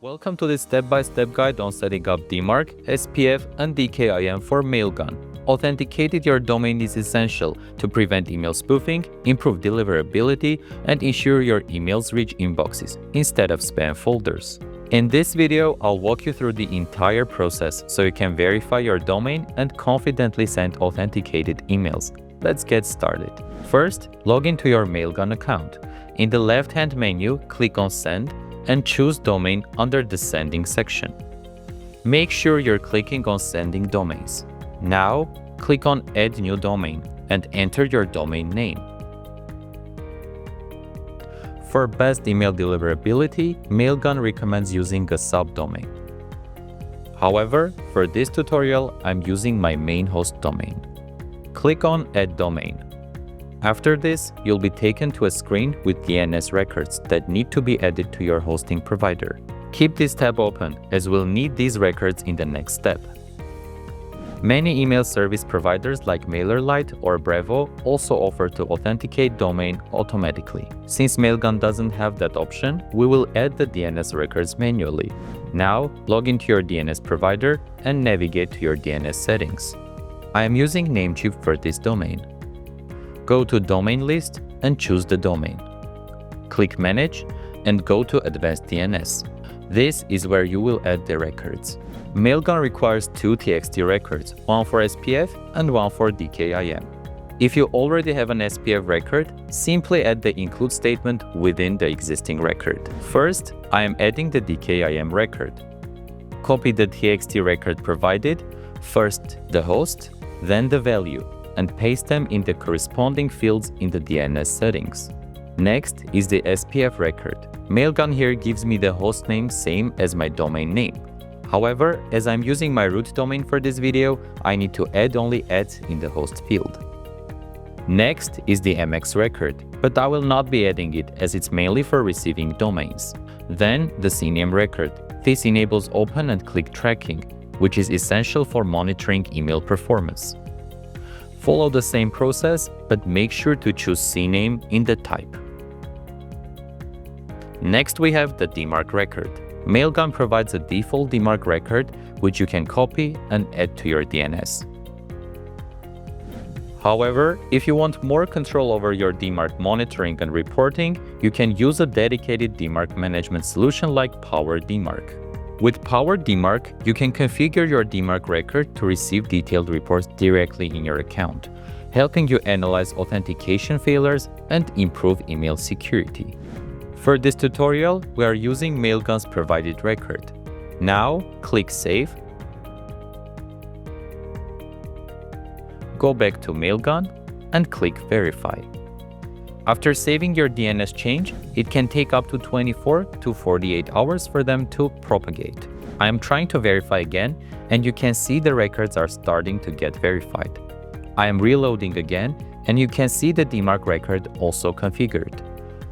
Welcome to this step-by-step guide on setting up DMARC, SPF, and DKIM for Mailgun. Authenticated your domain is essential to prevent email spoofing, improve deliverability, and ensure your emails reach inboxes instead of spam folders. In this video, I'll walk you through the entire process so you can verify your domain and confidently send authenticated emails. Let's get started. First, log into your Mailgun account. In the left-hand menu, click on Send and choose Domain under the Sending section. Make sure you're clicking on Sending Domains. Now, click on Add New Domain and enter your domain name. For best email deliverability, Mailgun recommends using a subdomain. However, for this tutorial, I'm using my main host domain. Click on Add Domain. After this, you'll be taken to a screen with DNS records that need to be added to your hosting provider. Keep this tab open, as we'll need these records in the next step. Many email service providers like MailerLite or Bravo also offer to authenticate domain automatically. Since Mailgun doesn't have that option, we will add the DNS records manually. Now, log into your DNS provider and navigate to your DNS settings. I am using Namecheap for this domain. Go to Domain List and choose the domain. Click Manage and go to Advanced DNS. This is where you will add the records. Mailgun requires two TXT records, one for SPF and one for DKIM. If you already have an SPF record, simply add the include statement within the existing record. First, I am adding the DKIM record. Copy the TXT record provided, first the host, then the value, and paste them in the corresponding fields in the DNS settings. Next is the SPF record. Mailgun here gives me the host name same as my domain name. However, as I'm using my root domain for this video, I need to add only @ in the host field. Next is the MX record, but I will not be adding it as it's mainly for receiving domains. Then the CNAME record. This enables open and click tracking, which is essential for monitoring email performance. Follow the same process, but make sure to choose CNAME in the type. Next, we have the DMARC record. Mailgun provides a default DMARC record, which you can copy and add to your DNS. However, if you want more control over your DMARC monitoring and reporting, you can use a dedicated DMARC management solution like PowerDMARC. With PowerDMARC, you can configure your DMARC record to receive detailed reports directly in your account, helping you analyze authentication failures and improve email security. For this tutorial, we are using Mailgun's provided record. Now, click Save. Go back to Mailgun and click Verify. After saving your DNS change, it can take up to 24 to 48 hours for them to propagate. I am trying to verify again, and you can see the records are starting to get verified. I am reloading again, and you can see the DMARC record also configured.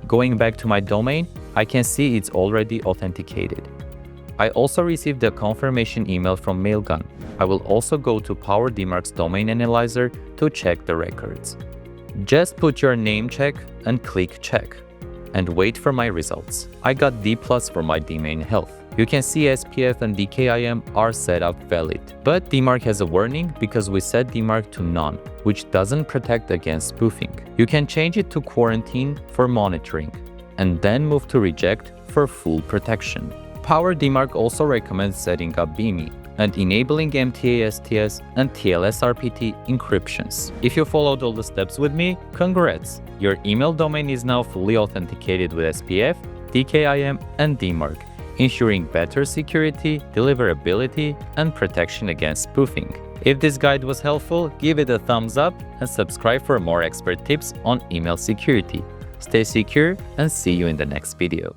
Going back to my domain, I can see it's already authenticated. I also received a confirmation email from Mailgun. I will also go to PowerDMARC's domain analyzer to check the records. Just put your name check and click check and wait for my results. I got D+ for my domain health. You can see SPF and DKIM are set up valid, but DMARC has a warning because we set DMARC to none, which doesn't protect against spoofing. You can change it to quarantine for monitoring and then move to reject for full protection. PowerDMARC also recommends setting up BIMI and enabling MTA-STS and TLS-RPT encryptions. If you followed all the steps with me, congrats! Your email domain is now fully authenticated with SPF, DKIM, and DMARC, ensuring better security, deliverability, and protection against spoofing. If this guide was helpful, give it a thumbs up and subscribe for more expert tips on email security. Stay secure and see you in the next video.